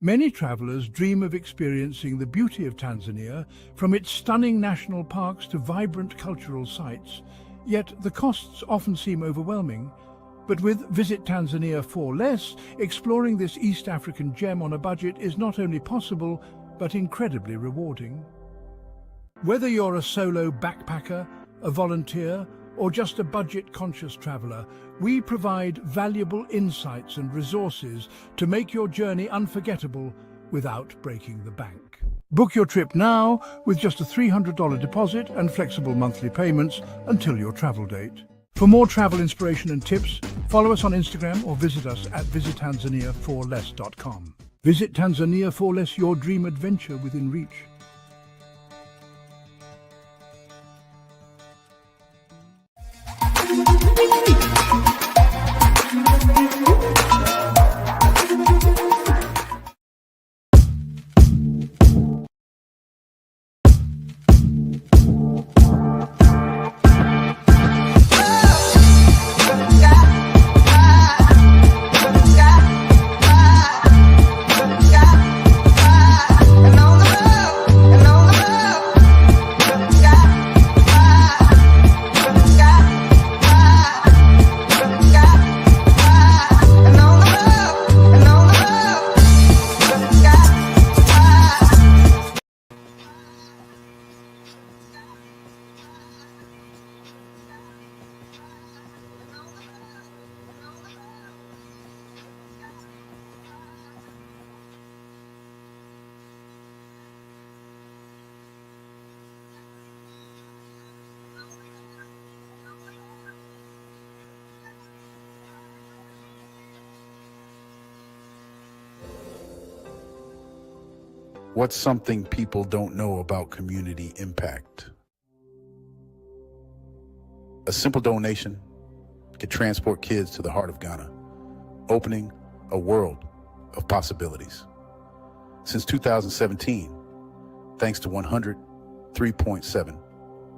Many travelers dream of experiencing the beauty of Tanzania, from its stunning national parks to vibrant cultural sites. Yet the costs often seem overwhelming. But with Visit Tanzania for Less, exploring this East African gem on a budget is not only possible, but incredibly rewarding. Whether you're a solo backpacker, a volunteer, or just a budget-conscious traveler, we provide valuable insights and resources to make your journey unforgettable without breaking the bank. Book your trip now with just a $300 deposit and flexible monthly payments until your travel date. For more travel inspiration and tips, follow us on Instagram or visit us at visittanzaniaforless.com. Visit Tanzania for Less, your dream adventure within reach. What's something people don't know about community impact? A simple donation could transport kids to the heart of Ghana, opening a world of possibilities. Since 2017, thanks to 103.7,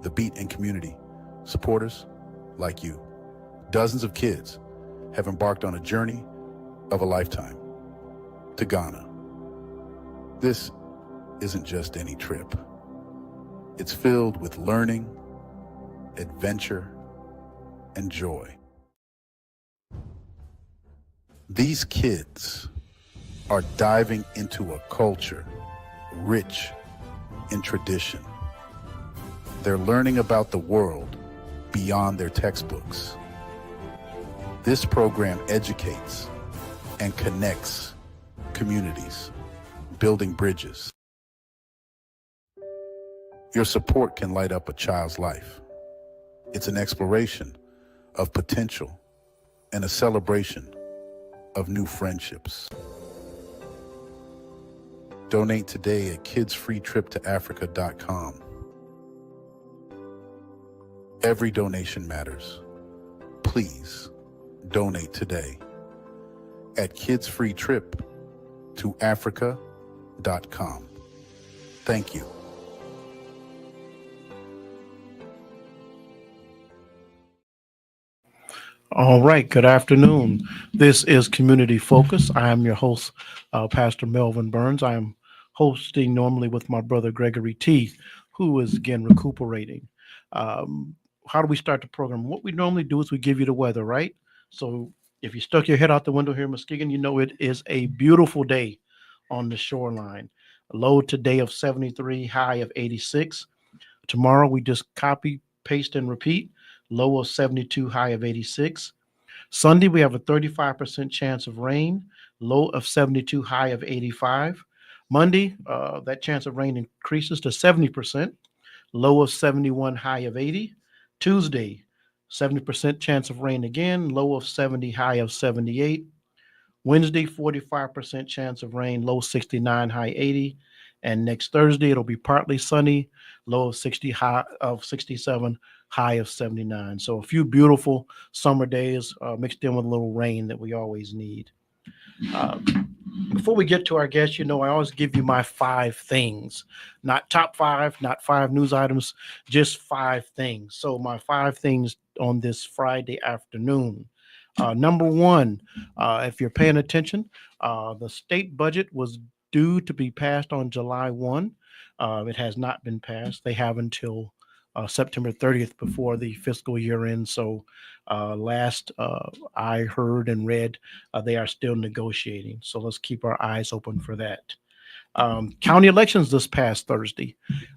The Beat and community supporters like you, dozens of kids have embarked on a journey of a lifetime to Ghana. This isn't just any trip. It's filled with learning, adventure, and joy. These kids are diving into a culture rich in tradition. They're learning about the world beyond their textbooks. This program educates and connects communities, building bridges. Your support can light up a child's life. It's an exploration of potential and a celebration of new friendships. Donate today at kidsfreetriptoafrica.com. Every donation matters. Please donate today at kidsfreetriptoafrica.com. Thank you. All right, good afternoon. This is Community Focus. I am your host, Pastor Melvin Burns. I am hosting normally with my brother Gregory T, who is again recuperating. How do we start the program? What we normally do is we give you the weather, right? So if you stuck your head out the window here in Muskegon, you know it is a beautiful day on the shoreline. A low today of 73, high of 86. Tomorrow we just copy, paste, and repeat. Low of 72, high of 86. Sunday, we have a 35% chance of rain, low of 72, high of 85. Monday, that chance of rain increases to 70%, low of 71, high of 80. Tuesday, 70% chance of rain again, low of 70, high of 78. Wednesday, 45% chance of rain, low 69, high 80. And next Thursday, it'll be partly sunny, low of 60, high of 67, high of 79. So a few beautiful summer days mixed in with a little rain that we always need. Before we get to our guests, I always give you my 5 things, not top 5, not 5 news items, just 5 things. So my 5 things on this Friday afternoon. Number one, if you're paying attention, the state budget was due to be passed on July 1. It has not been passed. They have until September 30th before the fiscal year ends. So last I heard and read, they are still negotiating. So let's keep our eyes open for that. County elections this past Thursday.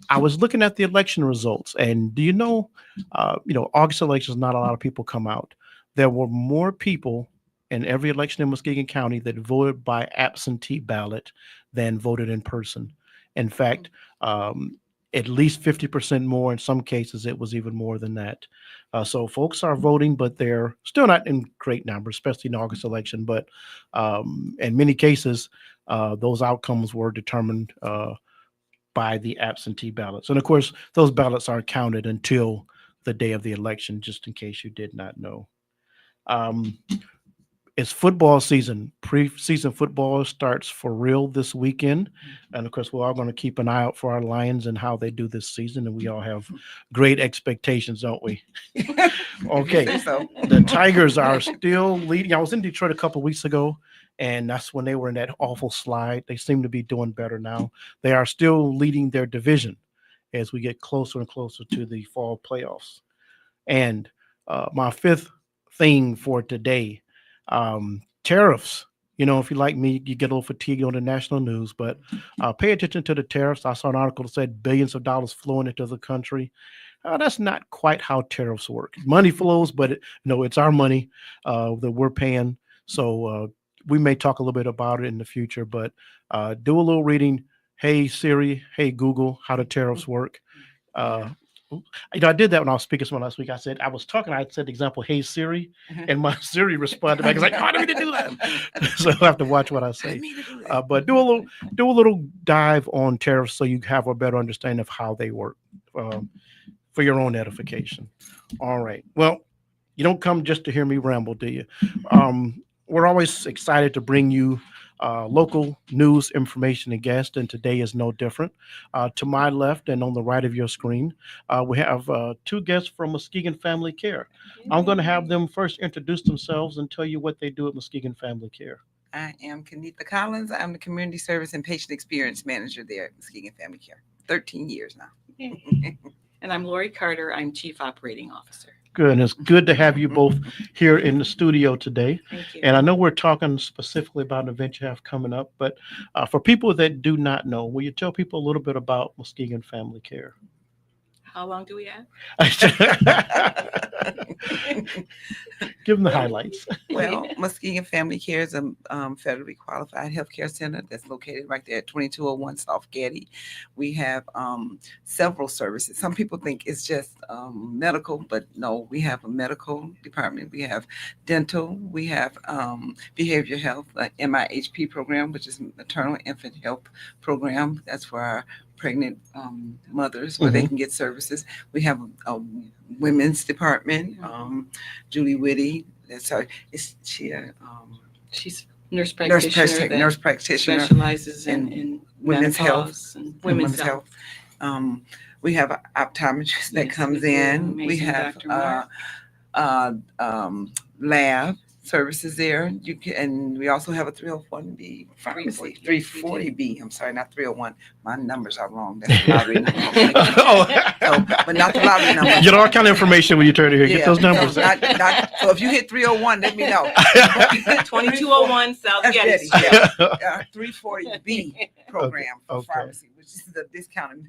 I was looking at the election results, and do August elections, not a lot of people come out. There were more people in every election in Muskegon County that voted by absentee ballot than voted in person. In fact, at least 50% more. In some cases, it was even more than that. So folks are voting, but they're still not in great numbers, especially in the August election. But in many cases, those outcomes were determined by the absentee ballots. And of course, those ballots aren't counted until the day of the election, just in case you did not know. It's football season. Preseason football starts for real this weekend. And of course, we're all going to keep an eye out for our Lions and how they do this season. And we all have great expectations, don't we? Okay. So. The Tigers are still leading. I was in Detroit a couple of weeks ago, and that's when they were in that awful slide. They seem to be doing better now. They are still leading their division as we get closer and closer to the fall playoffs. And my fifth thing for today, tariffs. If you like me, you get a little fatigued on the national news, but pay attention to the tariffs. I saw an article that said billions of dollars flowing into the country. That's not quite how tariffs work. Money flows, but it's our money that we're paying. So we may talk a little bit about it in the future, but do a little reading. Hey, Siri. Hey, Google, how do tariffs work? I did that when I was speaking to someone last week. I said, I said the example, hey, Siri, and my Siri responded back. It's like, oh, I don't need to do that. So I'll have to watch what I say. But do a little dive on tariffs so you have a better understanding of how they work for your own edification. All right. Well, you don't come just to hear me ramble, do you? We're always excited to bring you local news, information, and guests, and today is no different. To my left and on the right of your screen, we have two guests from Muskegon Family Care. I'm going to have them first introduce themselves and tell you what they do at Muskegon Family Care. I am Kenitha Collins. I'm the Community Service and Patient Experience Manager there at Muskegon Family Care. 13 years now. And I'm Lori Carter. I'm Chief Operating Officer. Good. And it's good to have you both here in the studio today. Thank you. And I know we're talking specifically about an event you have coming up, but for people that do not know, will you tell people a little bit about Muskegon Family Care? How long do we have? Give them the highlights. Well, Muskegon Family Care is a federally qualified healthcare center that's located right there at 2201 South Getty. We have several services. Some people think it's just medical, but no, we have a medical department. We have dental. We have behavioral health, MIHP program, which is maternal infant health program. That's for our pregnant mothers where they can get services. We have a women's department. Julie Whitty, She's nurse practitioner. Nurse practitioner Specializes in women's health. And women's health. We have an optometrist that comes in. We have lab services there. And we also have a 301B pharmacy. 340B. I'm sorry, not 301. My numbers are wrong. That's the lottery number. But not the lottery number. Get all kind of information when you turn to here. Get those numbers. So if you hit 301, let me know. 2201 South Getty. 340B program for pharmacy, which is the discounted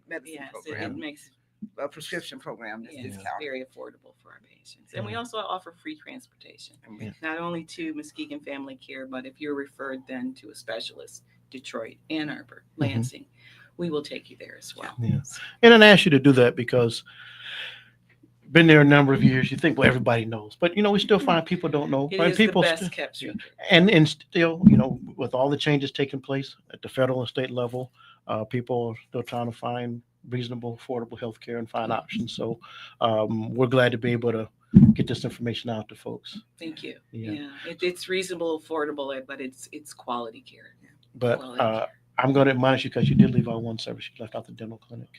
medicine program. It makes a prescription program that's discounted. very affordable for our patients. And we also offer free transportation, not only to Muskegon Family Care, but if you're referred then to a specialist, Detroit, Ann Arbor, Lansing, we will take you there as well. Yeah. And I ask you to do that because been there a number of years. You think, well, everybody knows, but we still find people don't know. It is people the best kept secret. And still, with all the changes taking place at the federal and state level, people are still trying to find reasonable, affordable health care and find options. So we're glad to be able to get this information out to folks. Thank you. Yeah. It's reasonable, affordable, but it's quality care. But I'm going to admonish you because you did leave out one service. You left out the dental clinic.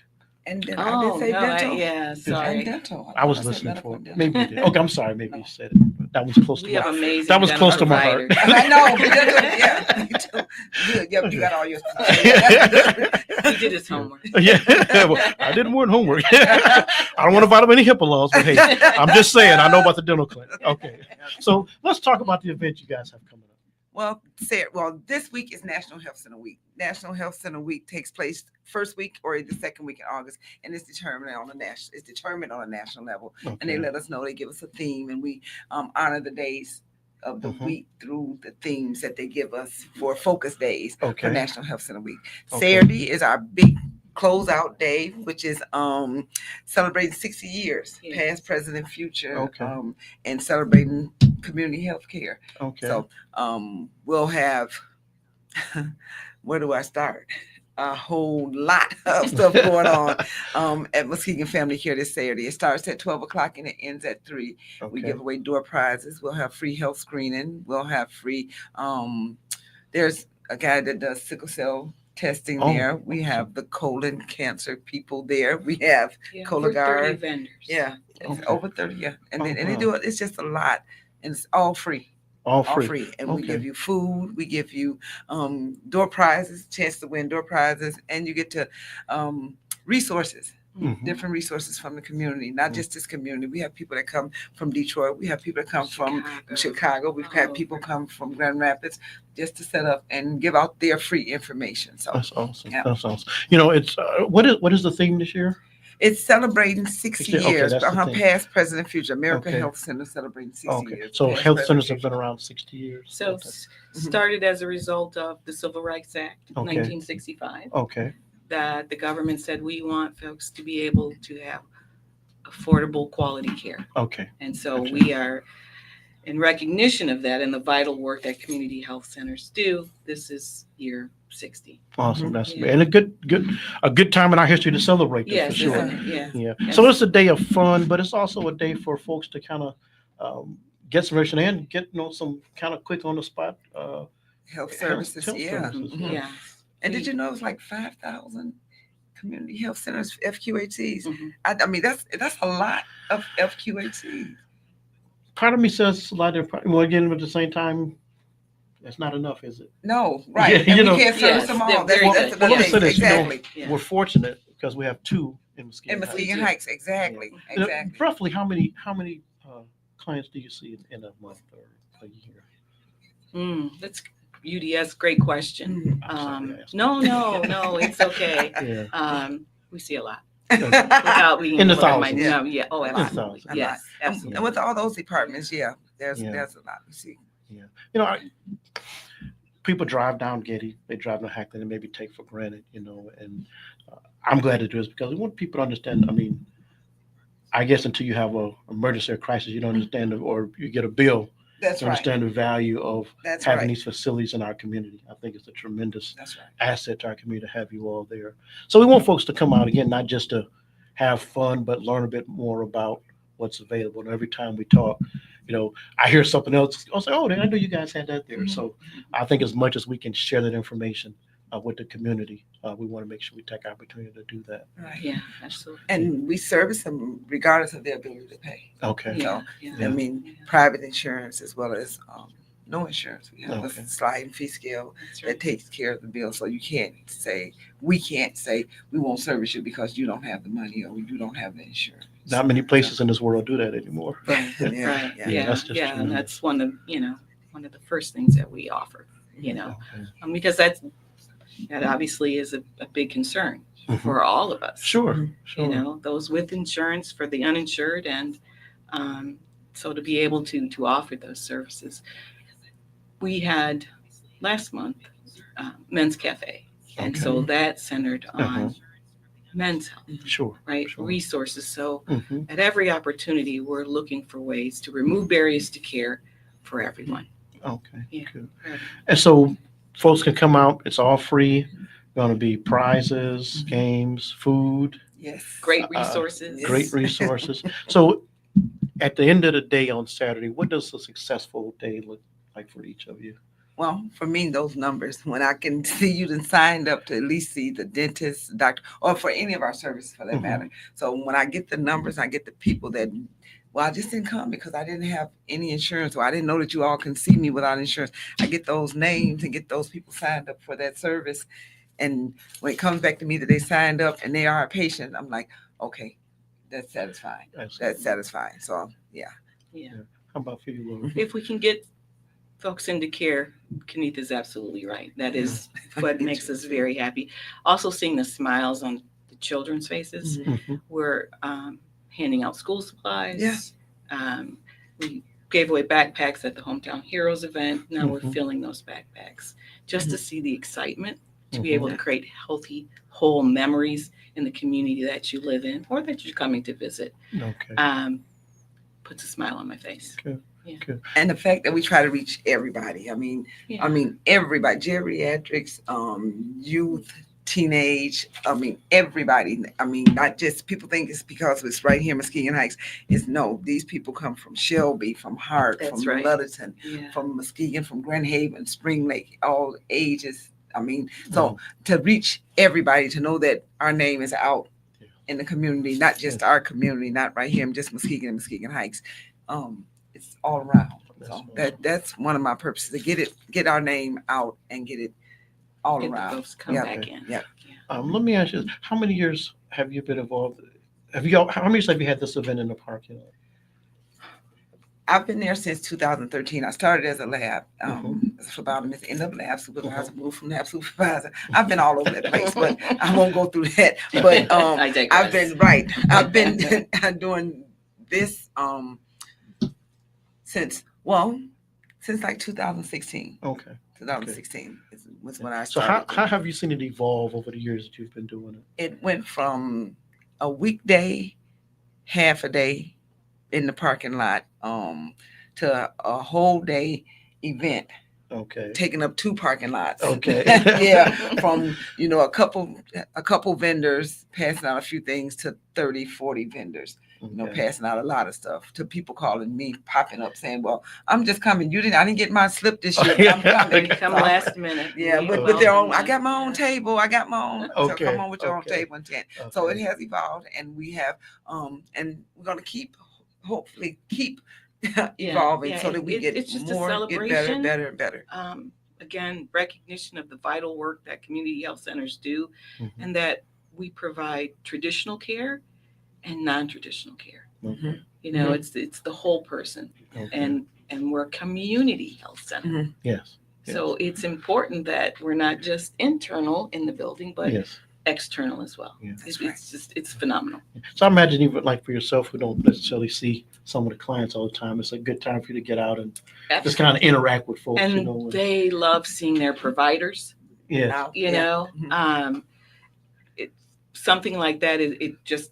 And then I Oh, did say no, dental. yeah, And sorry. dental. I was thought said listening medical for and it. dental. Maybe you did. Okay, I'm sorry. Maybe you said it. But that was close We to have my amazing that was dental close to my heart. providers. I know, but dental, yeah, me too. Good. Yep, you got all your. That's good. He did his homework. Yeah, well, I did more than homework. I don't want to violate any HIPAA laws, but hey, I'm just saying I know about the dental clinic. Okay, so let's talk about the event you guys have coming up. Well, Sarah, this week is National Health Center Week. National Health Center Week takes place first week or the second week in August, and it's determined on a national level. Okay. And they let us know, they give us a theme, and we honor the days of the week through the themes that they give us for focus days for National Health Center Week. Saturday is our big closeout day, which is celebrating 60 years, past, present, and future, and celebrating community health care. Okay. So we'll have, where do I start? A whole lot of stuff going on at Muskegon Family Care this Saturday. It starts at 12 o'clock and it ends at 3. We give away door prizes. We'll have free health screening. We'll have free, there's a guy that does sickle cell testing there. We have the colon cancer people there. We have Cologuard. 30 vendors. Yeah, it's over 30. Yeah, and they do it. It's just a lot, and it's all free. All free. And we give you food. We give you door prizes, chance to win door prizes, and you get to resources. Different resources from the community, not just this community. We have people that come from Detroit. We have people that come from Chicago. We've had people come from Grand Rapids just to set up and give out their free information. So that's awesome. Yeah. That's awesome. You know, it's what is the theme this year? It's celebrating 60 years. Past, present, and future. American Health Center celebrating 60 years. So health centers have been around 60 years. So started as a result of the Civil Rights Act, 1965. Okay. That the government said we want folks to be able to have affordable quality care. Okay. And so we are, in recognition of that and the vital work that community health centers do, this is year 60. Awesome. That's and a good time in our history to celebrate this, for sure. Yeah. Yes. So it's a day of fun, but it's also a day for folks to kind of get some information and get some kind of quick on the spot health services. Yeah. And did you know it's like 5,000 community health centers, FQHCs? I mean, that's a lot of FQHCs. Part of me says it's a lot of, well, again, but at the same time, that's not enough, is it? No, right. And we can't service them all. That's the thing. Exactly. We're fortunate because we have 2 in Muskegon. In Muskegon Heights, exactly. Exactly. Roughly, how many clients do you see in a month or a year? That's UDS, great question. No, it's okay. We see a lot. Without being in the thousands. A lot. Yes, absolutely. And with all those departments, there's a lot we see. Yeah. You know, people drive down Getty, they drive down Hackton, and maybe take for granted, and I'm glad to do this because we want people to understand. I mean, I guess until you have an emergency or crisis, you don't understand, or you get a bill. That's to understand the value of That's having these facilities in our community. I think it's a tremendous asset to our community to have you all there. So we want folks to come out again, not just to have fun, but learn a bit more about what's available. And every time we talk, I hear something else. I'll say, "Oh, I know you guys had that there." So I think as much as we can share that information with the community, we want to make sure we take opportunity to do that. Right. Yeah, absolutely. And we service them regardless of their ability to pay. Okay. I mean, private insurance as well as no insurance. We have a sliding fee scale that takes care of the bill. So we can't say we won't service you because you don't have the money or you don't have the insurance. Not many places in this world do that anymore. Right. That's just and that's one of the first things that we offer. Because that obviously is a big concern for all of us. Sure. Those with insurance, for the uninsured, and so to be able to offer those services. We had last month Men's Cafe, and so that centered on men's health. Sure. Right. Sure. Resources. So at every opportunity, we're looking for ways to remove barriers to care for everyone. Okay. Yeah. Good. And so folks can come out. It's all free. Going to be prizes, games, food. Yes. Great resources. Great resources. So at the end of the day on Saturday, what does a successful day look like for each of you? Well, for me, those numbers, when I can see you done signed up to at least see the dentist, doctor, or for any of our services for that Mhm. matter. So when I get the numbers, I get the people that, well, I just didn't come because I didn't have any insurance, or I didn't know that you all can see me without insurance. I get those names and get those people signed up for that service. And when it comes back to me that they signed up and they are a patient, I'm like, okay, that's satisfying. That's satisfying. So yeah. Yeah. How about for you, Laura? If we can get folks into care, Kenith is absolutely right. That is what makes us very happy. Also, seeing the smiles on the children's faces. Mhm. We're handing out school supplies. Yeah. We gave away backpacks at the Hometown Heroes event. Now we're Mhm. filling those backpacks just to see the excitement, to be Mhm. able to create healthy, whole memories in the community that you live in or that you're coming to visit. Okay. Puts a smile on my face. Good. Yeah. Good. And the fact that we try to reach everybody. I mean, Yeah. everybody, geriatrics, youth, teenage. I mean, everybody. I mean, not just people think it's because it's right here in Muskegon Heights. It's no, these people come from Shelby, from Hart, That's from right. Ludington, Yeah. from Muskegon, from Grand Haven, Spring Lake, all ages. I mean, so to reach everybody, to know that our name is out in the community, not just our community, not right here in just Muskegon and Muskegon Heights. It's all around. So that's one of my purposes, to get our name out and get it all Get the around. folks come Yeah. back in. Yeah. Let me ask you this. How many years have you been involved? How many years have you had this event in the parking lot? I've been there since 2013. I started as a lab, Mhm. as a phlebotomist, ended up lab supervisor, moved from lab supervisor. I've been all over that place, but I won't go through that. But I digress. I've been right. I've been doing this since like 2016. Okay. 2016 was when I So started. how have you seen it evolve over the years that you've been doing it? It went from a weekday, half a day in the parking lot, to a whole day event, Okay. taking up 2 parking lots. Okay. Yeah, from a couple vendors passing out a few things to 30, 40 vendors. Okay. Passing out a lot of stuff, to people calling me, popping up saying, well, I'm just coming. I didn't get my slip this year, but I'm coming. They come So, last minute. yeah, We with their own, welcome I got my them. own table. I got my own. So Okay, come on with your own okay. table and tent. So it Okay. has evolved, and we have, and we're going to hopefully keep evolving, so that we get it's just a more, get celebration. better and better. Again, recognition of the vital work that community health centers do, Mhm. and that we provide traditional care and non-traditional care. Okay. It's the whole person, Okay. and we're a community health center. Yes. So it's important that we're not just internal in the building, but Yes. external as well. Yeah. It's phenomenal. So I imagine even like for yourself who don't necessarily see some of the clients all the time, it's a good time for you to get out and just kind of interact with folks. And they love seeing their providers. Yes. Now, You know, it's something like that. It just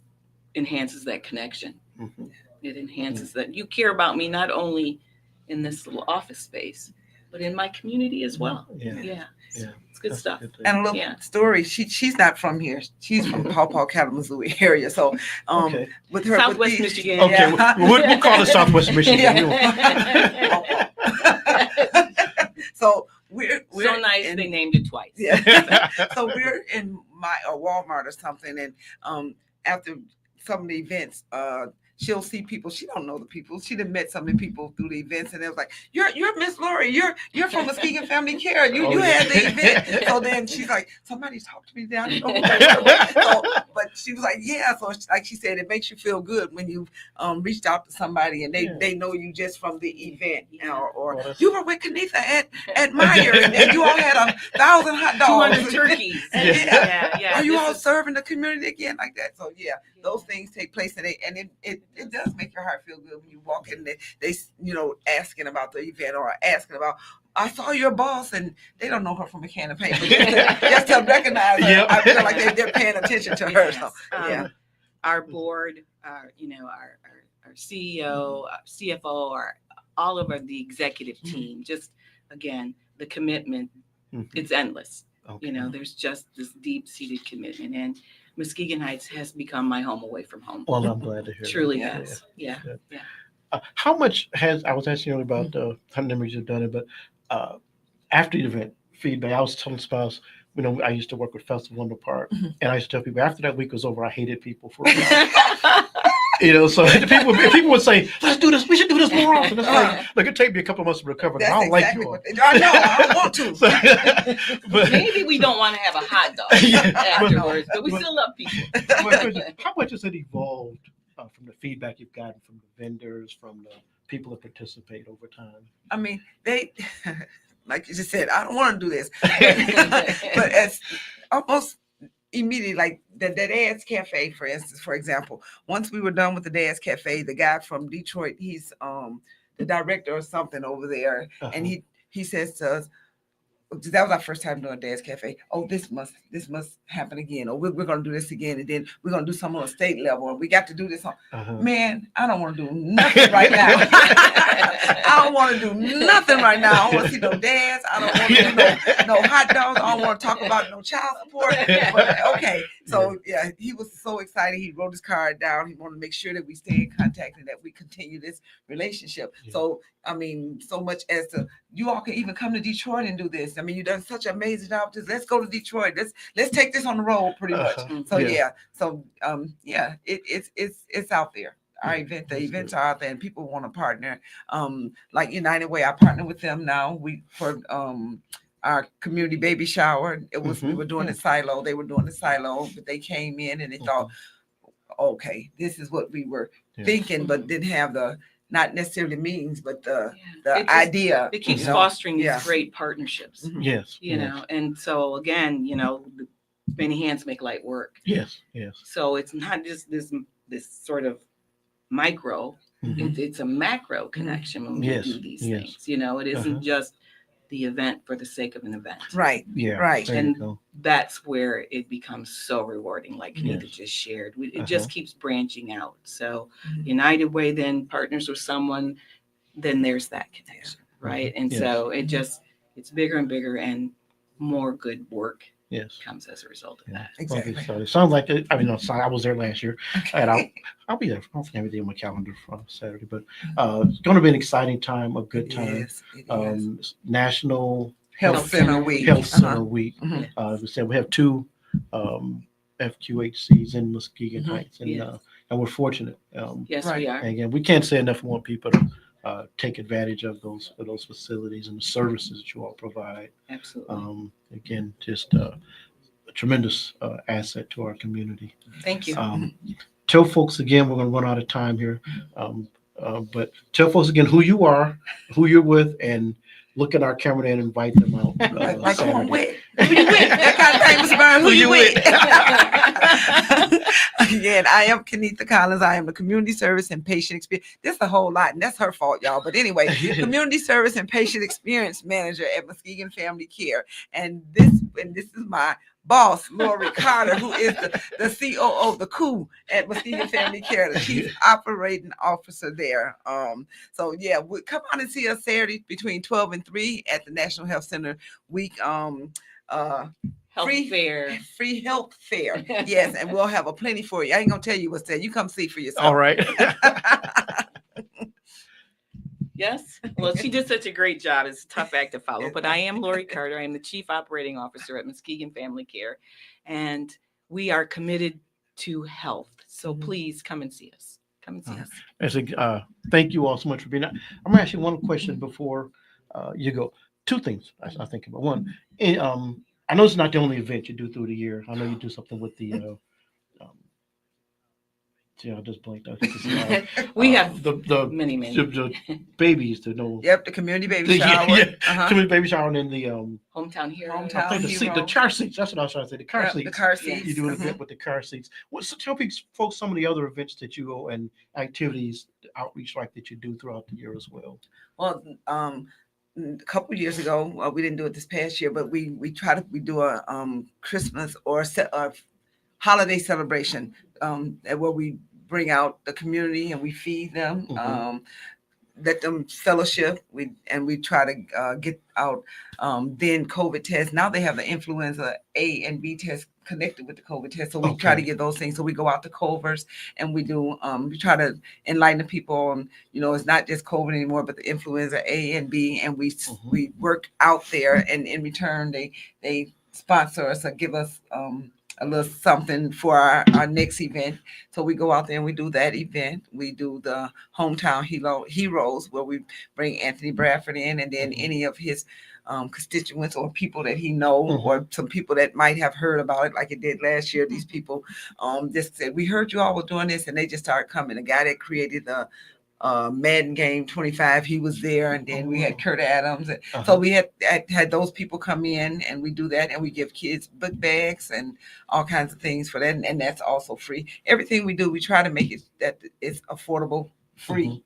enhances that connection. Mhm. It enhances that you care about me not only in this little office space, but in my community as well. Yeah. Yeah. Yeah. It's good That's stuff. a good thing. And a little Yeah. story. She's not from here. She's from Paw Kalamazoo area. So Okay. with her, Southwest with these- Michigan. Okay. Yeah. We'll call it Southwest Michigan. Yeah. So we're So nice in- they named it twice. Yeah. So we're in a Walmart or something, and after some of the events, she'll see people. She don't know the people. She done met some of the people through the events, and it was like, "You're Miss Lori. You're from Muskegon Family Care. You had the event." So then she's like, "Somebody talked to me there. I didn't know who they were." So, but she was like, "Yeah." So like she said, it makes you feel good when you reached out to somebody and they know you just from the event, or Well, you were with Kanitha at Meyer, and you all had 1,000 hot dogs, 200 turkeys. Yeah. Are you This all is- serving the community again like that? So yeah, those things take place, and it does make your heart feel good when you walk in. They asking about the event or asking about. I saw your boss, and they don't know her from a can of paint, but just to recognize her, Yep. I feel like they're paying attention to her. So yeah, Our board, our CEO, CFO, all of the executive team. Just again, the commitment. Mhm. It's endless. Okay. There's just this deep-seated commitment, and Muskegon Heights has become my home away from home. Well, I'm glad to hear. Truly that. has. Yeah. How much I was asking you about how many years you've done it, but after the event feedback, I was telling spouse, I used to work with Festival in the Park, and I used to tell people after that week was over, I hated people for a week. So people would say, "Let's do this. We should do this more often." It's like, look, it take me a couple of months to recover. That's I don't exactly like you all. what they do. I know. I don't want to. But Maybe we don't want to have a hot dog afterwards, but we still love people. How much has it evolved from the feedback you've gotten from the vendors, from the people that participate over time? I mean, they, like you just said, I don't want to do this, but as almost immediately, like the Dad's Cafe, for instance, for example, once we were done with the Dad's Cafe, the guy from Detroit, he's the director or something over there, and he says to us, that was our first time doing Dad's Cafe. Oh, this must happen again. Or we're going to do this again. And then we're going to do some on a state level. And we got to do this on. Man, I don't want to do nothing right now. I don't want to do nothing right now. I don't want to see no dads. I don't want to do no hot dogs. I don't want to talk about no child support. But, okay. So, yeah, he was so excited. He wrote his card down. He wanted to make sure that we stay in contact and that we continue this relationship. Yeah. So, I mean, so much as to, you all can even come to Detroit and do this. I mean, you've done such an amazing job. Just let's go to Detroit. Let's take this on the road, pretty much. So it's out there. Our the events are out there, and people want to partner. Like United Way, I partner with them now. For our community baby shower. It was we were doing the silo. They were doing the silo, but they came in and they thought, okay, this is what we were thinking, but didn't have the. Not necessarily means, but the idea. It keeps fostering these great partnerships. Yes. You know, and so again, many hands make light work. Yes. So it's not just this sort of micro, it's a macro connection when we do these things. It isn't just the event for the sake of an event. Right. Yeah. Right. And that's where it becomes so rewarding, like Kenita just shared. It just keeps branching out. So United Way then partners with someone, then there's that connection, right? And so it's bigger and bigger, and more good work comes as a result of that. Exactly. So it sounds like I was there last year, and I'll be there. I don't think everything on my calendar for Saturday, but it's going to be an exciting time, a good time. Yes, National Health Center Week. Health Center Week. As we said, we have two FQHCs in Muskegon Heights, and we're fortunate. Yes, we are. And again, we can't say enough more people to take advantage of those facilities and the services that you all provide. Absolutely. Again, just a tremendous asset to our community. Thank you. Tell folks again, we're going to run out of time here, but tell folks again who you are, who you're with, and look at our camera and invite them out. Like who I'm with. Who you with? That kind of thing, Mr. Byrne. Who you with? Again, I am Kenita Collins. I am the Community Service and Patient Experience. This is a whole lot, and that's her fault, y'all. But anyway, Community Service and Patient Experience Manager at Muskegon Family Care. And this is my boss, Lori Carter, who is the COO, the COO at Muskegon Family Care, the Chief Operating Officer there. So yeah, come on and see us Saturday between 12 and 3 at the National Health Center Week. Free health fair. Yes, and we'll have a plenty for you. I ain't gonna tell you what's there. You come see for yourself. All right. Yes. Well, she did such a great job. It's a tough act to follow. But I am Lori Carter. I am the Chief Operating Officer at Muskegon Family Care. And we are committed to health. So please come and see us. Come and see us. Thank you all so much for being here. I'm going to ask you one question before you go. Two things I think about. One, I know it's not the only event you do through the year. I know you do something with the I just blanked out. We have the many. The babies to know. Yep, the community baby shower. Community baby shower, and then the hometown hero. The car seats. That's what I was trying to say. The car seats. The car seats. You do an event with the car seats. So tell folks some of the other events that you go and activities, outreach like that you do throughout the year as well. Well, a couple of years ago, we didn't do it this past year, but we do a Christmas or a holiday celebration where we bring out the community and we feed them. let them fellowship. We try to get out then COVID tests. Now they have the influenza A and B test connected with the COVID test. So we try to get those things. So we go out to Culver's and we do we try to enlighten the people on, it's not just COVID anymore, but the influenza A and B, and we work out there, and in return they sponsor us or give us a little something for our next event. So we go out there and we do that event. We do the hometown heroes, where we bring Anthony Bradford in, and then any of his constituents or people that he know, or some people that might have heard about it, like it did last year. These people just said, we heard you all were doing this, and they just started coming. The guy that created the Madden game 25, he was there, and then we had Kurt Adams. So we had those people come in, and we do that, and we give kids book bags and all kinds of things for that, and that's also free. Everything we do, we try to make it that it's affordable, free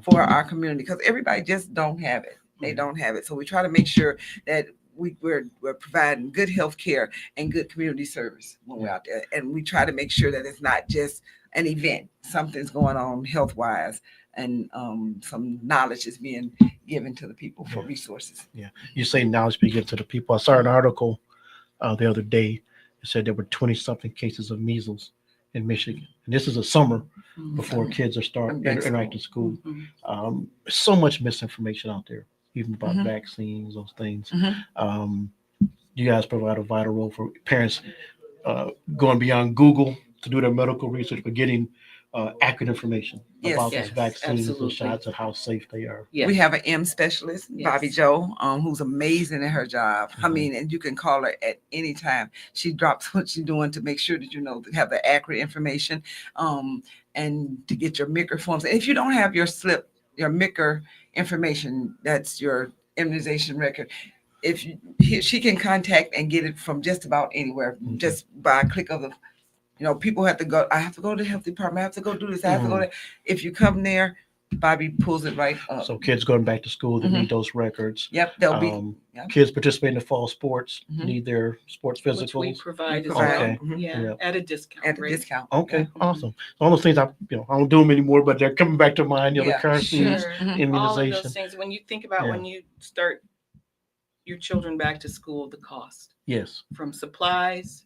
for our community, because everybody just don't have it. They don't have it. So we try to make sure that we're providing good health care and good community service when we're out there. And we try to make sure that it's not just an event. Something's going on health-wise, and some knowledge is being given to the people for resources. Yeah. You say knowledge being given to the people. I saw an article the other day. It said there were 20-something cases of measles in Michigan. And this is a summer before kids are starting interacting in school. So much misinformation out there, even about vaccines, those things. You guys provide a vital role for parents going beyond Google to do their medical research, but getting accurate information about these vaccines and shots and how safe they are. We have an M specialist, Bobby Joe, who's amazing at her job. I mean, and you can call her at any time. She drops what she's doing to make sure that to have the accurate information, and to get your MICR forms. And if you don't have your slip, your MICR information, that's your immunization record, she can contact and get it from just about anywhere, just by a click of the. People have to go. I have to go to the health department. I have to go do this. I have to go there. If you come there, Bobby pulls it right up. So kids going back to school, they need those records. Yep, they'll be. Kids participating in fall sports need their sports physicals. Which we provide as well. At a discount. At a discount. Okay, awesome. All those things I don't do them anymore, but they're coming back to mind. The currencies, immunization. All of those things. When you think about when you start your children back to school, the cost. Yes. From supplies,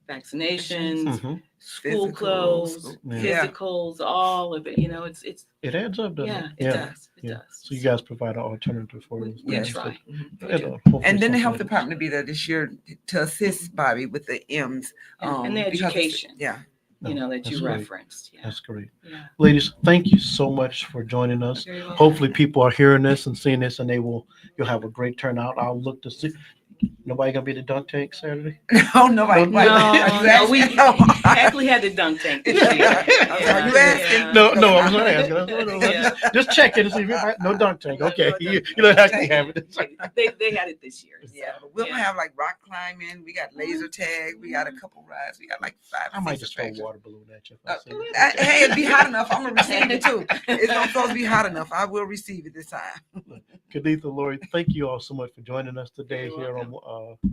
vaccinations, school clothes, physicals, all of it. It adds up, doesn't it? It does. It does. So you guys provide an alternative for them. We try. And then the health department will be there this year to assist Bobby with the M's and the education. That you great. referenced. That's great. Ladies, thank you so much for joining us. Hopefully people are hearing this and seeing this, and you'll have a great turnout. I'll look to see. Nobody gonna be at the dunk tank Saturday? No, nobody. No, we actually had the dunk tank this year. Are you asking? No, I was not asking. Just checking to see if no dunk tank. Okay, you don't actually have it. They had it this year. Yeah, but we'll have like rock climbing. We got laser tag. We got a couple rides. We got like 5. I might just throw a water balloon at you. Hey, it'd be hot enough. I'm gonna receive it too. It's not supposed to be hot enough. I will receive it this time. Kaditha, Lori, thank you all so much for joining us today here on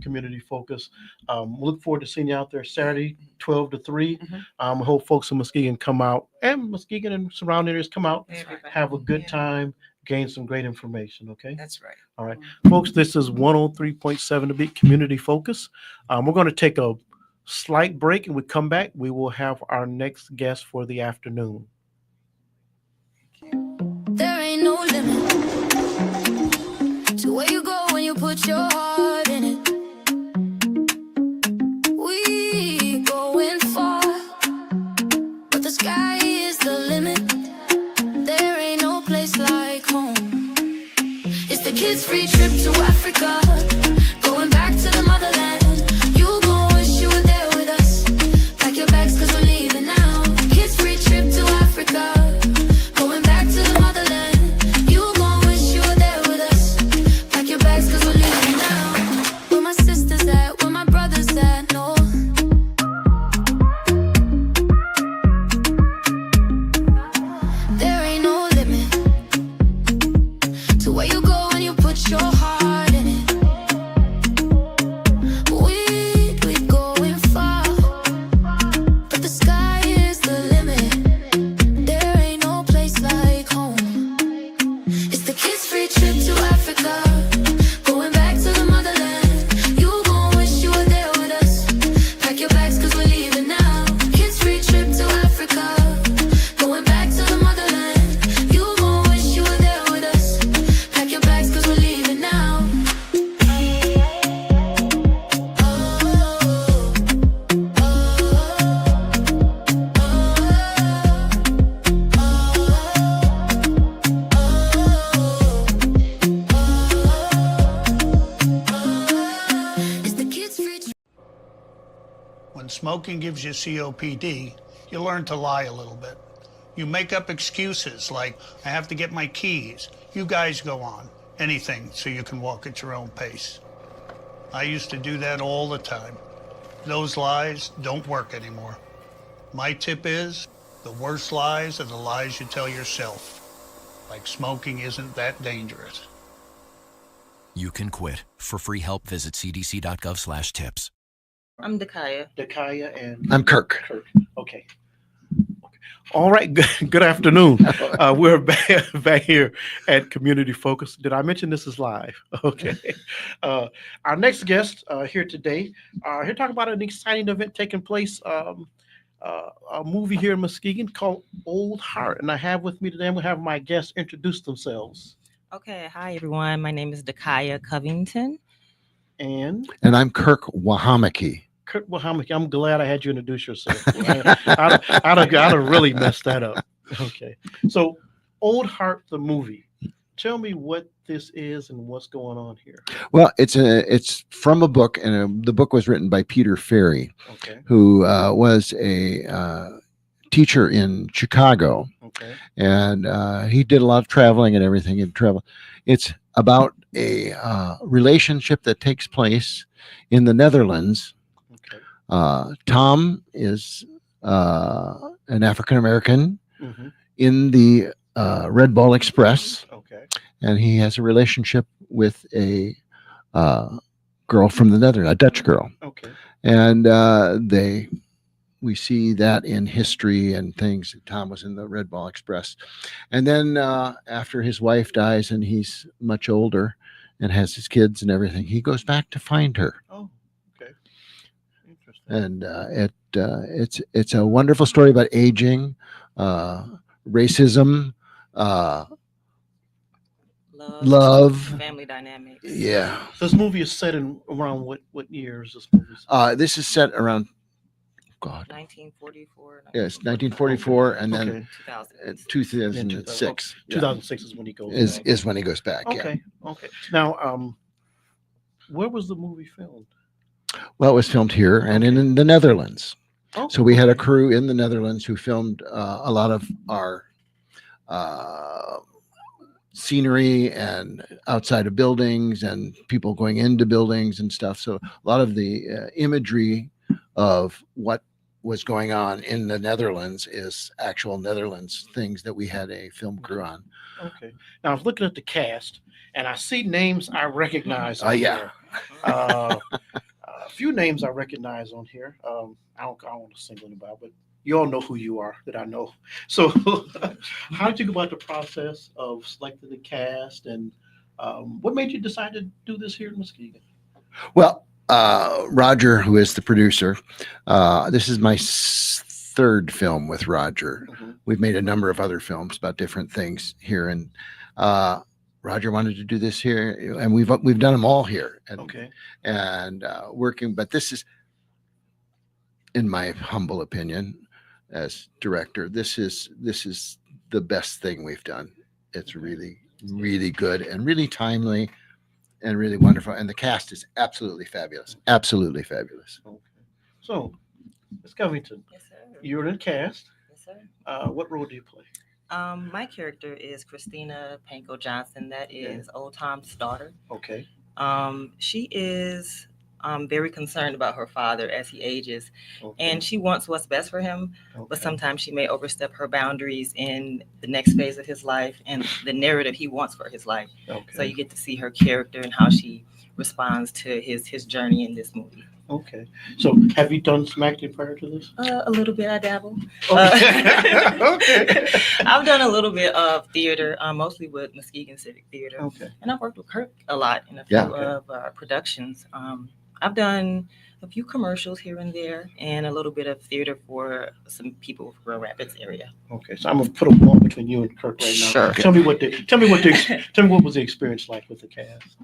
Community Focus. We look forward to seeing you out there Saturday, 12 to 3. I hope folks in Muskegon come out, and Muskegon and surrounding areas come out, have a good time, gain some great information. Okay, that's right. All right, folks, this is 103.7 to Beat Community Focus. We're going to take a slight break, and we come back. We will have our next guest for the afternoon. There ain't no limit to where you go when you put your heart in it. We going far, but the sky is the limit. There ain't no place like home. It's the kids' free trip to Africa, going back to the motherland. You gon' wish you were there with us. Pack your bags 'cause we're leaving now. Kids' free trip to Africa, going back to the motherland. You gon' wish you were there with us. Pack your bags 'cause we're leaving now. When smoking gives you COPD, you learn to lie a little bit. You make up excuses like, I have to get my keys. You guys go on. Anything so you can walk at your own pace. I used to do that all the time. Those lies don't work anymore. My tip is, the worst lies are the lies you tell yourself. Like smoking isn't that dangerous. You can quit. For free help, visit cdc.gov/tips. I'm Dakaya. Dakaya and I'm Kirk. Kirk. Okay. All right. Good afternoon. We're back here at Community Focus. Did I mention this is live? Okay. Our next guest here today, here talking about an exciting event taking place, a movie here in Muskegon called Old Heart. And I have with me today, I'm going to have my guests introduce themselves. Okay, hi everyone. My name is Dakaya Covington. And I'm Kirk Wahamki. Kirk Wahamki. I'm glad I had you introduce yourself. I'd have really messed that up. Okay. So, Old Heart, the movie. Tell me what this is and what's going on here. Well, it's from a book, and the book was written by Peter Ferry, Okay. who was a teacher in Chicago, Okay. and he did a lot of traveling and everything. It's about a relationship that takes place in the Netherlands. Okay. Tom is an African American Mm-hmm. in the Red Ball Express, Okay. and he has a relationship with a girl from the Netherlands, a Dutch girl, Okay. and we see that in history and things. Tom was in the Red Ball Express, and then after his wife dies and he's much older and has his kids and everything, he goes back to find her. Oh, okay. Interesting. And it's a wonderful story about aging, racism, love, family dynamics. yeah. So this movie is set in around what year is this movie? This is set around, God, 1944. yes, 1944, and then Okay. 2000. 2006. Yeah, 2006 is when he goes back. is when he goes back. Yeah. Okay. Okay. Now, where was the movie filmed? Well, it was filmed here and in the Netherlands. Oh, So we had a okay. crew in the Netherlands who filmed a lot of our scenery and outside of buildings and people going into buildings and stuff. So a lot of the imagery of what was going on in the Netherlands is actual Netherlands things that we had a film crew on. Okay. Now I was looking at the cast, and I see names I recognize. On Yeah. here. A few names I recognize on here. I don't want to single anybody out, but you all know who you are that I know. So, how did you go about the process of selecting the cast, and what made you decide to do this here in Muskegon? Well, Roger, who is the producer, this is my third film with Roger. Mm-hmm. We've made a number of other films about different things here, and Roger wanted to do this here, and we've done them all here. And, Okay. and working, but this is, in my humble opinion, as director, this is the best thing we've done. It's really, really good and really timely and really wonderful. And the cast is absolutely fabulous. Absolutely fabulous. Okay. So, Ms. Covington, Yes, sir. you're in the cast. Yes, sir. What role do you play? My character is Christina Panko Johnson. That is Old Tom's daughter. Okay. She is very concerned about her father as he ages, Okay. and she wants what's best for him. Okay. But sometimes she may overstep her boundaries in the next phase of his life and the narrative he wants for his life. Okay. So you get to see her character and how she responds to his journey in this movie. Okay. So, have you done some acting prior to this? A little bit, I dabble. Okay. Okay. I've done a little bit of theater, mostly with Muskegon Civic Theater. Okay. And I've worked with Kirk a lot in a few Yeah. of our productions. I've done a few commercials here and there, and a little bit of theater for some people from Grand Rapids area. Okay. So I'm gonna put a wall between you and Kirk right now. Sure. Tell me what was the experience like with the cast?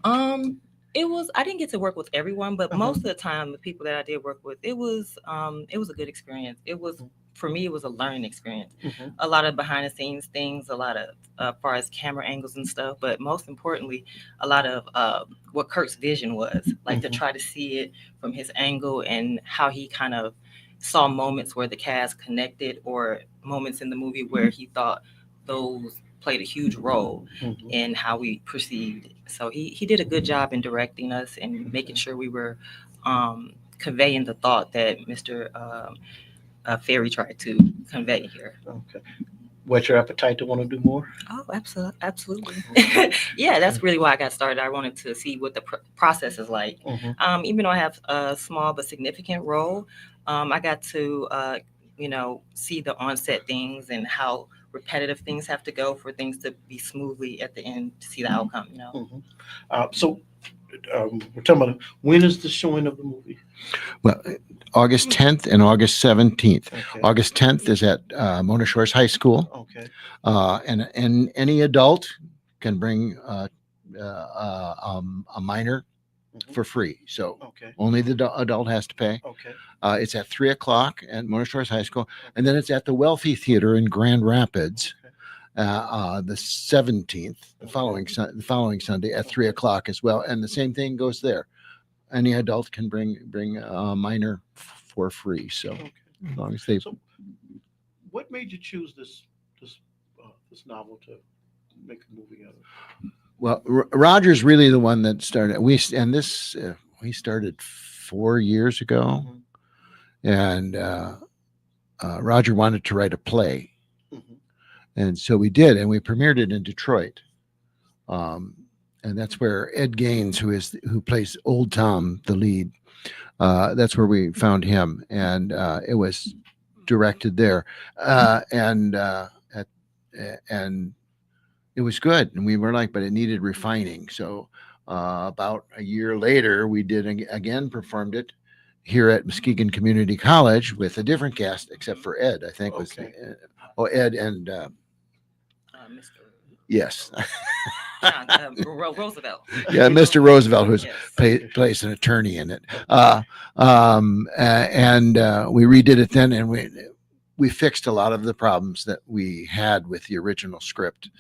It was, I didn't get to work with everyone, but Uh-huh. most of the time, the people that I did work with, it was a good experience. It was for me, it was a learning experience. Mhm. A lot of behind the scenes things, a lot of far as camera angles and stuff, but most importantly, a lot of what Kirk's vision was, like to Mhm. try to see it from his angle and how he kind of saw moments where the cast connected or moments in the movie where he thought those played a huge role Mhm. in how we perceived it. So he did a good job in directing us and making sure we were conveying the thought that Mr. Ferry tried to convey here. Okay. What's your appetite to want to do more? Oh, absolutely. Yeah, that's really why I got started. I wanted to see what the process is like. Mhm. Even though I have a small but significant role, I got to, see the onset things and how repetitive things have to go for things to be smoothly at the end to see the outcome. Mhm. So we're talking about when is the showing of the movie? Well, August 10th and August 17th. Okay. August 10th is at Mona Shores High School, Okay. and any adult can bring a minor for free. So Okay. only the adult has to pay. Okay. It's at 3:00 at Mona Shores High School, and then it's at the Wealthy Theater in Grand Rapids. The 17th, the following Sunday at 3:00 as well, and the same thing goes there. Any adult can bring a minor for free. So Okay. as long as they, So, what made you choose this novel to make a movie out of? well, Roger's really the one that started. We started 4 years ago, and Roger wanted to write a play, and so we did, and we premiered it in Detroit. And that's where Ed Gaines, who plays Old Tom, the lead, that's where we found him, and it was directed there, and it was good, and we were like, but it needed refining. So about a year later, we did again performed it here at Muskegon Community College with a different cast, except for Ed, I think was Ed and Mr. yes. Roosevelt. Yeah, Mr. Roosevelt, who's Yes. plays an attorney in it. And we redid it then, and we fixed a lot of the problems that we had with the original script.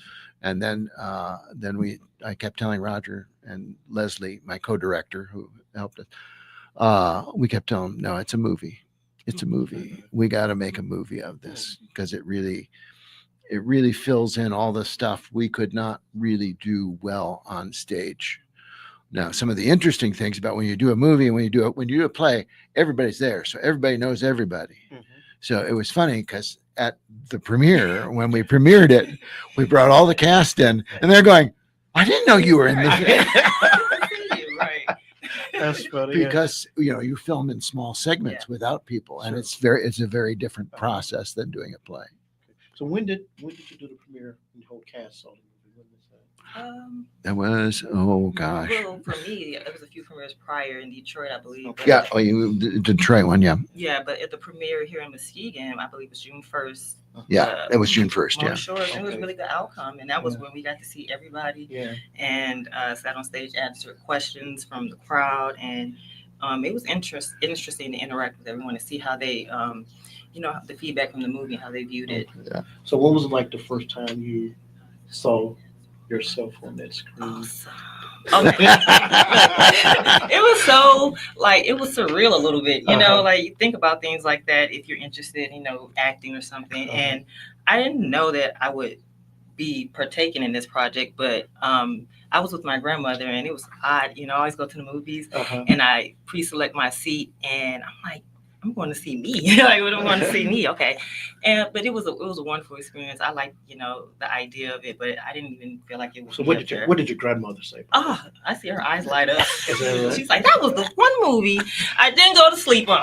And then I kept telling Roger and Leslie, my co-director, who helped us, we kept telling them, no, it's a movie. It's a movie. We got to make a movie of this because it really fills in all the stuff we could not really do well on stage. Now, some of the interesting things about when you do a movie and when you do a play, everybody's there, so everybody knows everybody. So it was funny because at the premiere, when we premiered it, we brought all the cast in, and they're going, "I didn't know you were in this." Right. That's funny. Because you film in small segments without people, and it's a very different process than doing a play. So when did you do the premiere and the whole cast saw the movie? When was that? That was, oh gosh. Well, for me, it was a few premieres prior in Detroit, I believe. Okay. Yeah, the Detroit one, yeah. Yeah, but at the premiere here in Muskegon, I believe it was June 1st. Yeah, it was June 1st, yeah. Sure, it was a really good outcome, and that was when we got to see everybody. Yeah. And sat on stage, answered questions from the crowd, and it was interesting to interact with everyone and see how they, the feedback from the movie, how they viewed it. Yeah. So what was it like the first time you saw yourself on that screen? Awesome. It was so it was surreal a little bit, you think about things like that if you're interested in, acting or something. And I didn't know that I would be partaking in this project, but I was with my grandmother, and it was odd, I always go to the movies and I pre-select my seat, and I'm like, I'm going to see me. I wouldn't want to see me. Okay. But it was a wonderful experience. I liked, the idea of it, but I didn't even feel like it was. So what did your grandmother say? Oh, I see her eyes light up. Right? She's like, that was the one movie I didn't go to sleep on.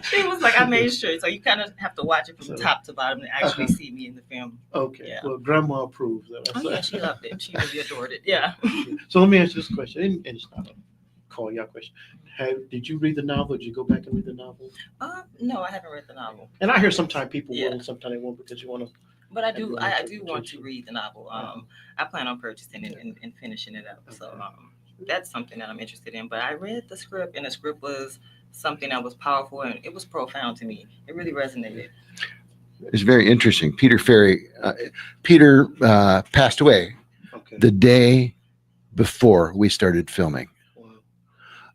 She was like, I made sure. So you kind of have to watch it from top to bottom to actually see me in the film. Okay. Yeah. Well, grandma approves. Yeah, she loved it. She really adored it. Yeah. So let me ask you this question, and it's not a call y'all question. Did you read the novel? Did you go back and read the novel? No, I haven't read the novel. And I hear sometimes people will, and sometimes they won't because you want to. But I do want to read the novel. I plan on purchasing it and finishing it up. So that's something that I'm interested in. But I read the script, and the script was something that was powerful, and it was profound to me. It really resonated. It's very interesting. Peter passed away Okay. the day before we started filming.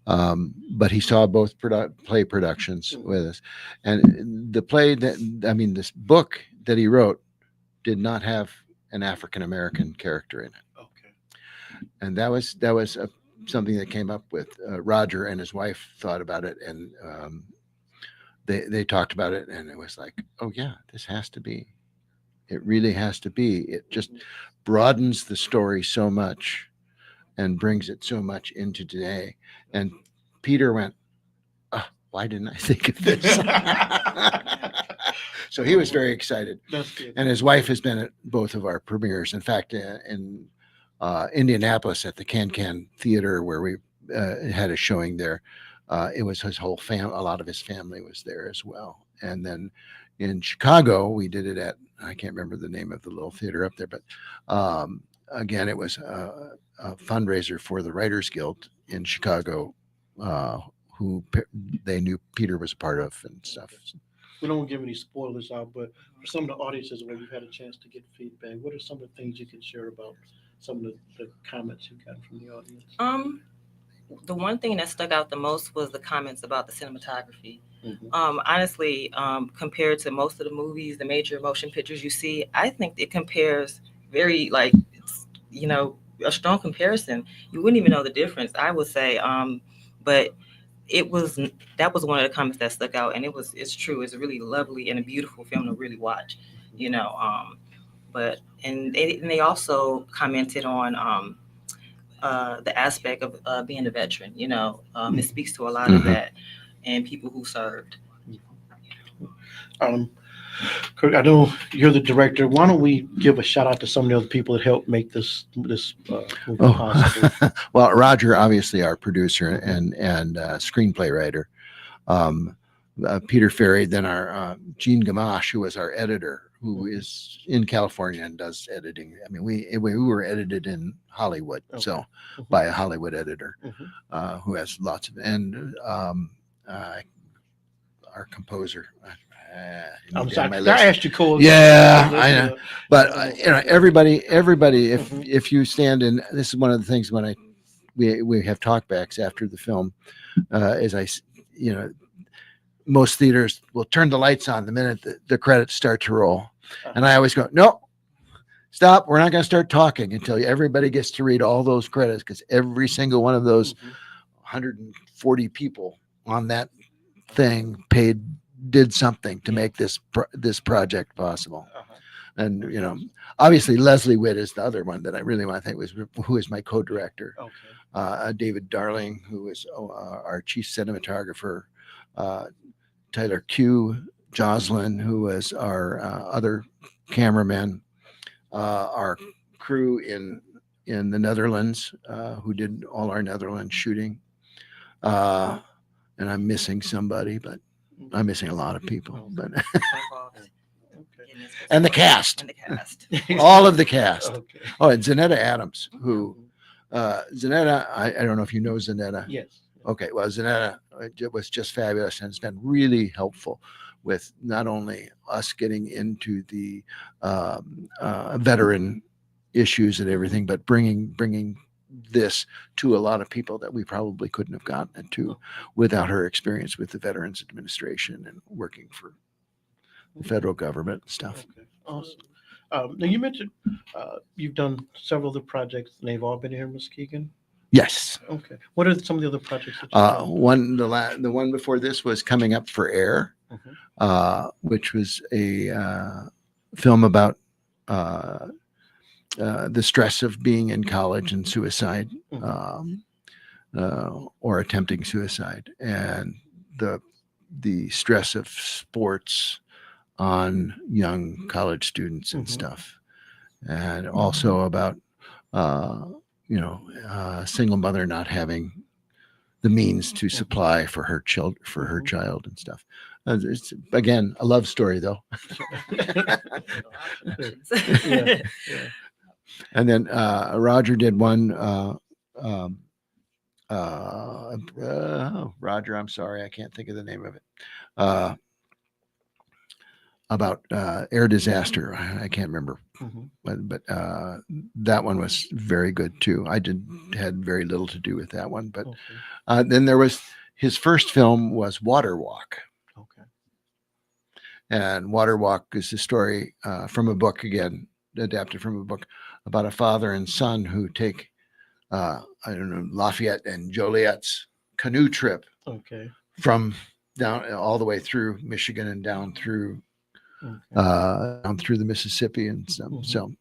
But he saw both play productions with us, and the play this book that he wrote did not have an African American character in it. Okay. And that was something that came up with Roger and his wife thought about it, and they talked about it, and it was like, oh yeah, this has to be. It really has to be. It just broadens the story so much and brings it so much into today. And Peter went, oh, why didn't I think of this? So he was very excited. That's good. And his wife has been at both of our premieres. In fact, in Indianapolis at the Can Theater, where we had a showing there, it was his whole family. A lot of his family was there as well. And then in Chicago, we did it at, I can't remember the name of the little theater up there, but again, it was a fundraiser for the Writers Guild in Chicago, who they knew Peter was a part of and stuff. We don't give any spoilers out, but for some of the audiences where you've had a chance to get feedback, what are some of the things you can share about some of the comments you got from the audience? The one thing that stuck out the most was the comments about the cinematography. Mhm. Honestly, compared to most of the movies, the major motion pictures you see, I think it compares very, like, it's, a strong comparison. You wouldn't even know the difference, I would say. But that was one of the comments that stuck out, and it's true. It's a really lovely and a beautiful film to really watch, But they also commented on the aspect of being a veteran. It speaks to a lot of that and people who served. Kirk, I know you're the director. Why don't we give a shout out to some of the other people that helped make this movie possible? Well, Roger, obviously our producer and screenplay writer, Peter Ferry, then our Gene Gamache, who was our editor, who is in California and does editing. I mean, we were edited in Hollywood, so by a Hollywood editor who has lots of, and our composer. I'm sorry. I asked you, Cole. Yeah, I know. But everybody. If you stand in, this is one of the things when we have talkbacks after the film, most theaters will turn the lights on the minute the credits start to roll, and I always go, no, stop. We're not going to start talking until everybody gets to read all those credits, because every single one of those 140 people on that thing did something to make this project possible. And obviously Leslie Witt is the other one that I really want to thank, who is my co-director. David Darling, who is our chief cinematographer, Tyler Q, Jocelyn, who was our other cameraman, our crew in the Netherlands, who did all our Netherlands shooting, and I'm missing somebody, but I'm missing a lot of people, but and the cast, all of the cast. Oh, and Zanetta Adams, who Zanetta, I don't know if you know Zanetta. Yes. Okay, well, Zanetta was just fabulous, and it's been really helpful with not only us getting into the veteran issues and everything, but bringing this to a lot of people that we probably couldn't have gotten it to without her experience with the Veterans Administration and working for the federal government and stuff. Okay. Awesome. Now you mentioned you've done several other projects, and they've all been here in Muskegon. Yes. Okay. What are some of the other projects that you've done? The one before this was Coming Up for Air, which was a film about the stress of being in college and suicide, or attempting suicide, and the stress of sports on young college students and stuff, and also about a single mother not having the means to supply for her child and stuff. It's again a love story though. Yeah. And then Roger did one Roger, I'm sorry, I can't think of the name of it. About air disaster. I can't remember, but that one was very good too. Had very little to do with that one, but then there was his first film was Water Walk. Okay. And Water Walk is a story from a book, again adapted from a book, about a father and son who take I don't know, Lafayette and Joliet's canoe trip Okay. from down all the way through Michigan and down through the Mississippi and some. So,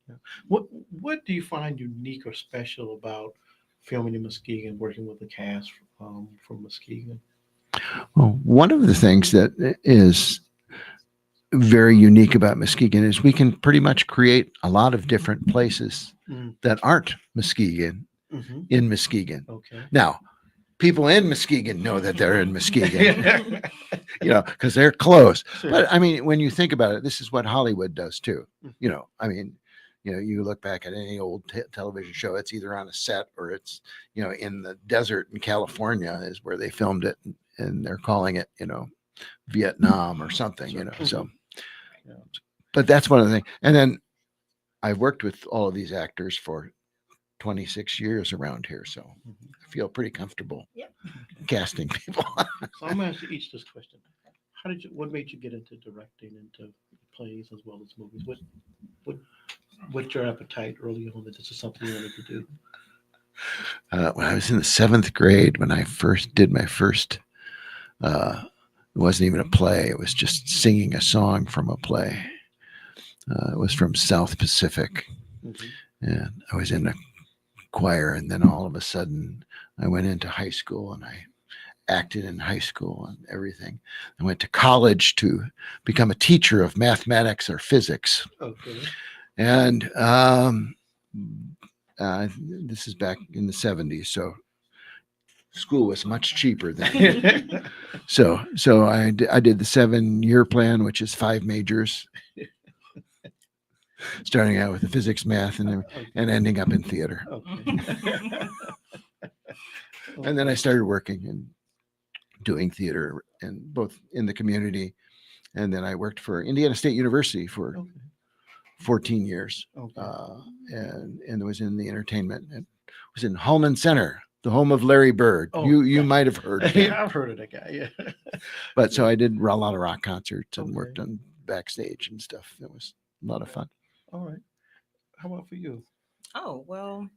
Yeah. What do you find unique or special about filming in Muskegon, working with the cast from Muskegon? well, one of the things that is very unique about Muskegon is we can pretty much create a lot of different places that aren't Muskegon in Muskegon. Okay. Now, people in Muskegon know that they're in Muskegon, because they're close. Sure. But I mean, when you think about it, this is what Hollywood does too. I mean, you look back at any old television show, it's either on a set or it's, in the desert in California is where they filmed it, and they're calling it, Vietnam or something, so. Yeah. But that's one of the things. And then I've worked with all of these actors for 26 years around here, so I feel pretty comfortable casting people. So I'm going to ask you each this question. What made you get into directing, into plays as well as movies? What's your appetite early on that this is something you wanted to do? When I was in the 7th grade, when I first did my first, it wasn't even a play. It was just singing a song from a play. It was from South Pacific. And I was in a choir, and then all of a sudden I went into high school and I acted in high school and everything. I went to college to become a teacher of mathematics or physics. Okay. And this is back in the 70s, so school was much cheaper then. So I did the 7-year plan, which is 5 majors, starting out with the physics, math, and ending up in theater. Okay. And then I started working and doing theater, and both in the community, and then I worked for Indiana State University for 14 years, and was in the entertainment. It was in Hallman Center, the home of Larry Bird. You might have heard of him. Yeah, I've heard of that guy. Yeah. But so I did a lot of rock concerts and worked on backstage and stuff. It was a lot of fun. All right. How about for you? Oh, well,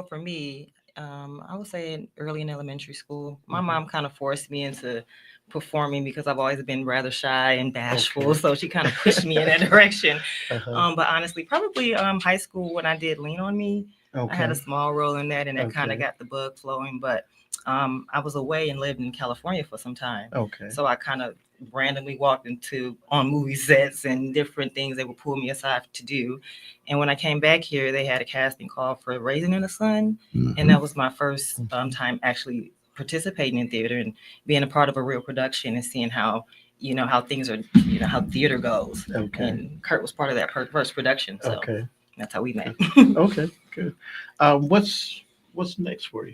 for me, I would say early in elementary school, my mom kind of forced me into performing because I've always been rather shy and bashful. Okay. So she kind of pushed me in that direction. Uh-huh. But honestly, probably high school when I did Lean on Me, I had a small role in that, and that kind of got the bug flowing. But I was away and lived in California for some time. Okay. So I kind of randomly walked on movie sets and different things they would pull me aside to do. And when I came back here, they had a casting call for Raising in the Sun. And that was my first time actually participating in theater and being a part of a real production and seeing how, how things are, how theater goes. Okay. And Kirk was part of that first production. So that's how we met. Okay, good. What's next for you?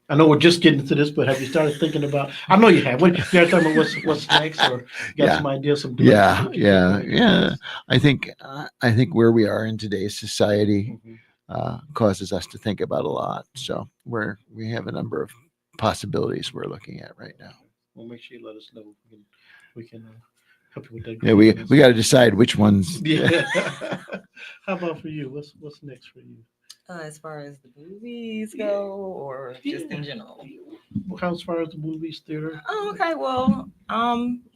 I know we're just getting into this, but have you started thinking about? I know you have. You started talking about what's next, or you got some ideas? Yeah. I think where we are in today's society causes us to think about a lot. So we have a number of possibilities we're looking at right now. Well, make sure you let us know. We can help you with that. Yeah, we got to decide which ones. Yeah. How about for you? What's next for you? As far as the movies go, or just in general? How as far as the movies, theater? Oh, okay. Well,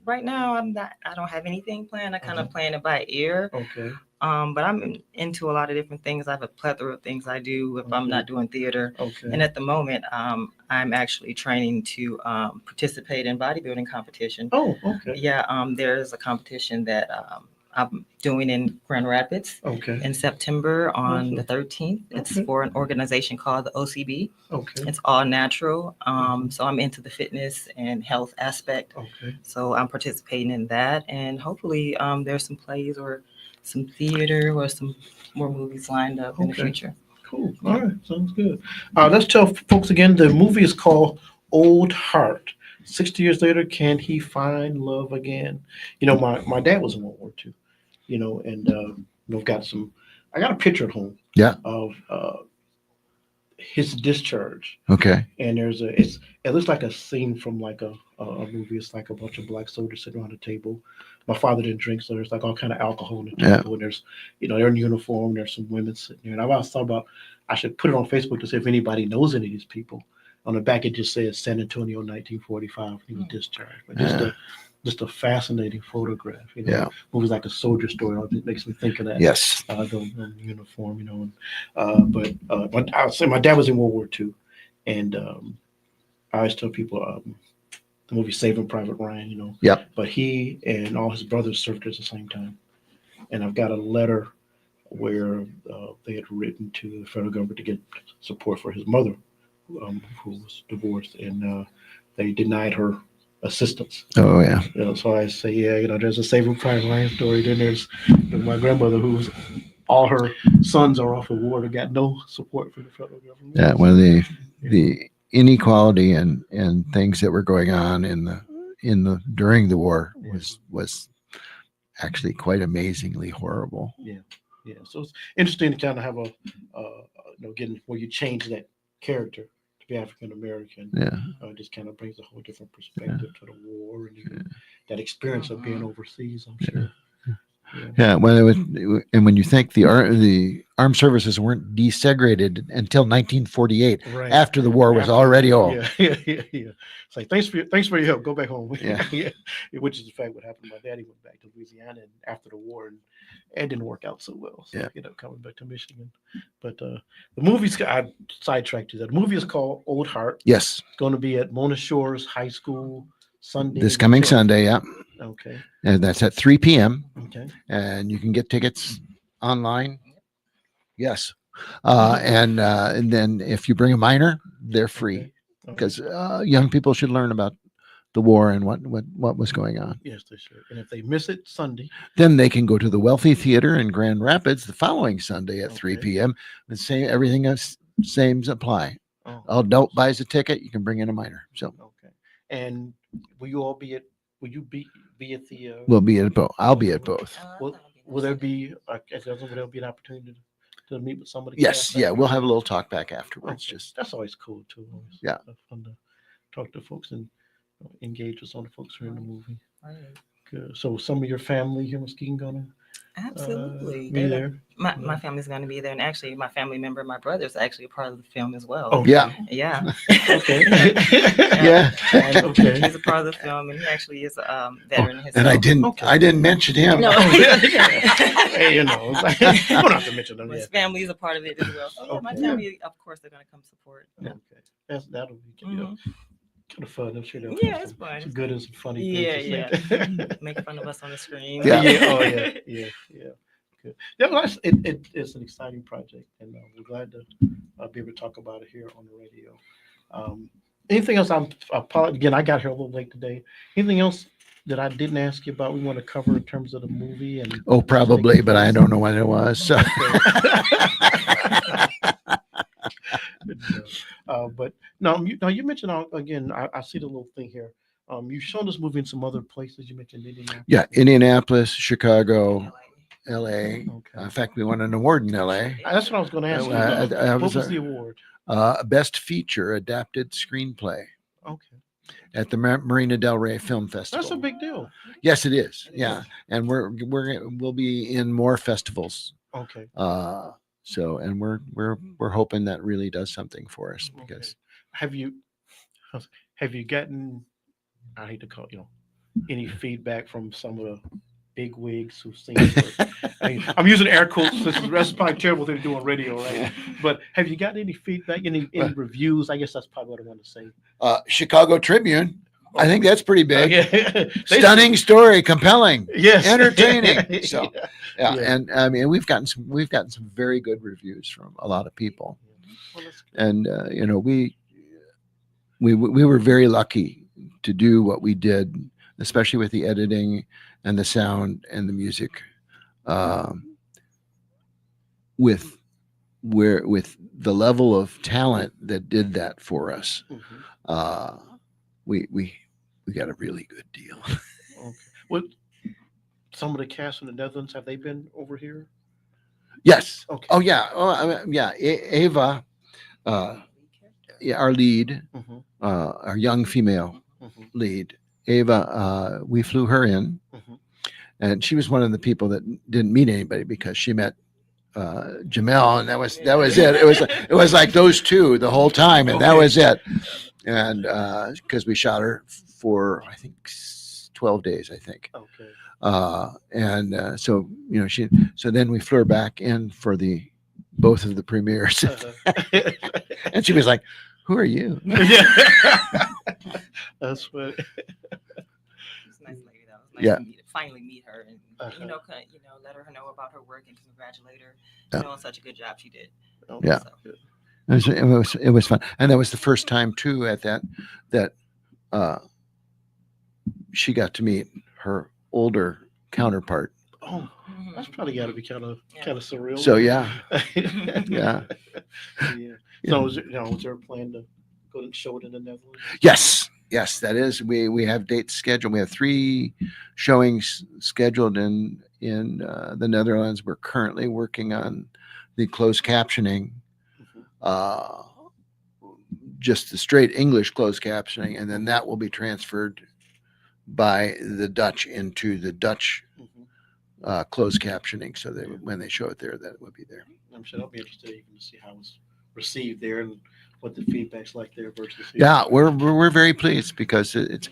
right now I don't have anything planned. I kind of plan it by ear. Okay. But I'm into a lot of different things. I have a plethora of things I do if I'm not doing theater. Okay. And at the moment, I'm actually training to participate in bodybuilding competition. Oh, okay. Yeah. There's a competition that I'm doing in Grand Rapids in September on the 13th. It's for an organization called the OCB. Okay. It's all natural. So I'm into the fitness and health aspect. Okay. So I'm participating in that. And hopefully there's some plays or some theater or some more movies lined up in the future. Cool. All right. Sounds good. Let's tell folks again. The movie is called Old Heart. 60 years later, can he find love again? You know, my dad was in World War II. You know, and I've got some. I got a picture at home. Yeah. Of his discharge, Okay. and it looks like a scene from like a movie. It's like a bunch of black soldiers sitting around a table. My father didn't drink, so there's like all kind of alcohol on the table, and there's, they're in uniform. There's some women sitting there, and I've always thought about I should put it on Facebook to see if anybody knows any of these people. On the back, it just says San Antonio, 1945. He was discharged, but just a fascinating photograph. Movies like A Soldier Story. It makes me think of that. Yes. The uniform, but I would say my dad was in World War II, and I always tell people the movie Saving Private Ryan. Yep. But he and all his brothers served at the same time, and I've got a letter where they had written to the federal government to get support for his mother, who was divorced, and they denied her assistance. Oh yeah. So I say, there's a Saving Private Ryan story. Then there's my grandmother, who's all her sons are off the war and got no support from the federal government. Yeah. Well, the inequality and things that were going on during the war was actually quite amazingly horrible. Yeah. So it's interesting to kind of have getting where you change that character to be African American. Yeah. Just kind of brings a whole different perspective to the war and even that experience of being overseas, I'm sure. Yeah. Well, and when you think the armed services weren't desegregated until 1948, Right. after the war was already over. Yeah. It's like thanks for your help. Go back home. Yeah. Which is in fact what happened. My daddy went back to Louisiana after the war, and it didn't work out so well. So he ended up coming back to Michigan. But the movie's I sidetracked you. The movie is called Old Heart. Yes. It's going to be at Mona Shores High School Sunday. This coming Sunday. Yeah. Okay. And that's at 3 p.m. Okay. And you can get tickets online. Yes. And then if you bring a minor, they're free, because young people should learn about the war and what was going on. Yes, they should. And if they miss it Sunday, then they can go to the Wealthy Theater in Grand Rapids the following Sunday at 3 p.m. The everything else same apply. Adult buys a ticket, you can bring in a minor. So okay. And will you all be at? Will you be at the? We'll be at both. I'll be at both. Will there be? Will there be an opportunity to meet with somebody? Yes. Yeah. We'll have a little talk back afterwards. Okay. That's always cool too. Always fun to talk to folks and engage with some of the folks who are in the movie. Good. So some of your family here in Muskegon gonna absolutely be there. My family's going to be there, and actually, my family member, my brother, is actually a part of the film as well. Oh yeah. Okay. Yeah. Okay. He's a part of the film, and he actually is a veteran himself. And I didn't mention him. No. Hey, you don't have to mention them. His family is a part of it as well. So my family, of course, they're going to come support. Okay. That'll be kind of fun. I'm sure they'll it's fun. Some good and some funny things. Make fun of us on the screen. Yeah. Yeah. Good. Yeah, well, it's an exciting project, and we're glad to be able to talk about it here on the radio. Anything else? Again, I got here a little late today. Anything else that I didn't ask you about we want to cover in terms of the movie? And probably, but I don't know what it was. So. But no, you mentioned again. I see the little thing here. You've shown this movie in some other places. You mentioned Indianapolis. Yeah, Indianapolis, Chicago, L.A. Okay. In fact, we won an award in L.A. That's what I was going to ask you. What was the award? Best Feature Adapted Screenplay. Okay. At the Marina Del Rey Film Festival. That's a big deal. Yes, it is. Yeah, and we'll be in more festivals. Okay. So, and we're hoping that really does something for us, because have you gotten, I hate to call any feedback from some of the big wigs who've seen it? I'm using air quotes. That's probably terrible thing to do on radio, right? But have you gotten any feedback, any reviews? I guess that's probably what I want to say. Chicago Tribune. I think that's pretty big. Stunning story, compelling, yes, entertaining. So, and I mean, we've gotten some very good reviews from a lot of people, and we were very lucky to do what we did, especially with the editing and the sound and the music, with where with the level of talent that did that for us, we got a really good deal. Okay. Well, some of the cast in the Netherlands, have they been over here? Yes. Okay. Oh yeah. Oh I mean, yeah. Ava, our lead, our young female lead, Ava. We flew her in, and she was one of the people that didn't meet anybody because she met Jamel, and that was it. It was like those two the whole time, and that was it. And because we shot her for I think 12 days, I think. Okay. So so then we flew her back in for both of the premieres, and she was like, "Who are you?" That's what. She's a nice lady, though. It was nice to finally meet her, and let her know about her work and congratulate her on such a good job she did. Yeah. So. It was fun, and that was the first time too at that she got to meet her older counterpart. Oh, that's probably got to be kind of surreal. So yeah. So was there a plan to go and show it in the Netherlands? Yes, that is. We have dates scheduled. We have 3 showings scheduled in the Netherlands. We're currently working on the closed captioning, just the straight English closed captioning, and then that will be transferred by the Dutch into the Dutch closed captioning, so that when they show it there, that would be there. I'm sure I'll be interested even to see how it's received there and what the feedback's like there versus here. Yeah, we're very pleased because it's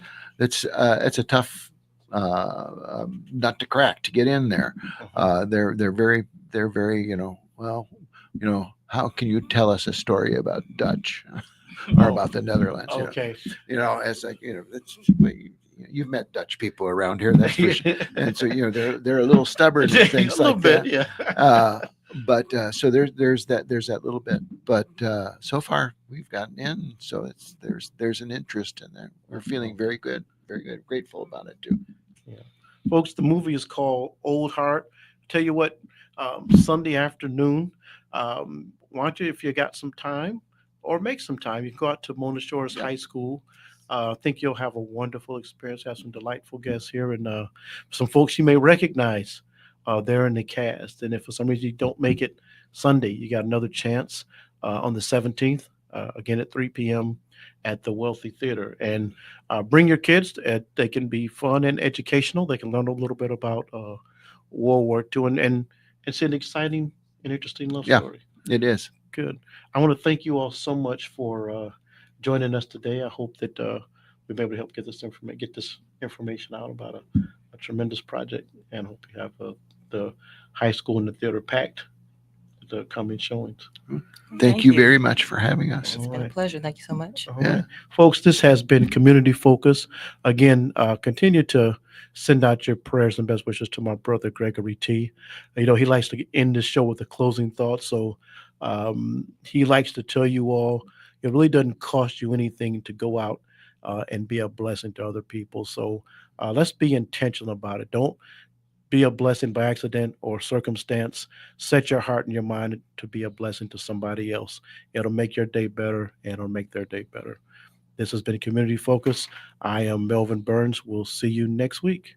a tough nut to crack to get in there. They're very how can you tell us a story about Dutch or about the Netherlands? Okay. It's like you've met Dutch people around here, that's for sure. And so they're a little stubborn and things like that. Yeah. But so there's that little bit. But so far we've gotten in, so there's an interest in there. We're feeling very good, grateful about it too. Yeah, folks, the movie is called Old Heart. Tell you what, Sunday afternoon. Why don't you, if you got some time, or make some time, you can go out to Mona Shores High School. I think you'll have a wonderful experience. Have some delightful guests here, and some folks you may recognize. They're in the cast. And if for some reason you don't make it Sunday, you got another chance on the 17th, again at 3 p.m. at the Wealthy Theater. And bring your kids. They can be fun and educational. They can learn a little bit about World War II and it's an exciting and interesting love story. It is. Good. I want to thank you all so much for joining us today. I hope that we'll be able to help get this information out about a tremendous project, and hope you have the high school and the theater packed with the coming showings. Thank you very much for having us. It's been a pleasure. Thank you so much. Right. Folks, this has been Community Focus. Again, continue to send out your prayers and best wishes to my brother, Gregory T. He likes to end this show with a closing thought. So he likes to tell you all, it really doesn't cost you anything to go out and be a blessing to other people. So let's be intentional about it. Don't be a blessing by accident or circumstance. Set your heart and your mind to be a blessing to somebody else. It'll make your day better, and it'll make their day better. This has been Community Focus. I am Melvin Burns. We'll see you next week.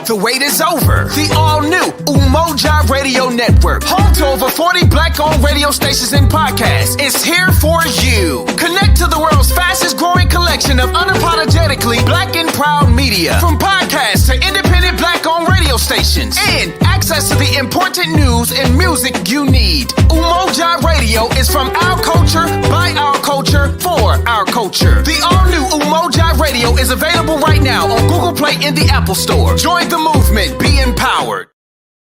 The wait is over. The all-new Umoja Radio Network, home to over 40 Black-owned radio stations and podcasts, is here for you. Connect to the world's fastest-growing collection of unapologetically Black and proud media, from podcasts to independent Black-owned radio stations, and access to the important news and music you need. Umoja Radio is from our culture, by our culture, for our culture. The all-new Umoja Radio is available right now on Google Play and the Apple Store. Join the movement. Be empowered.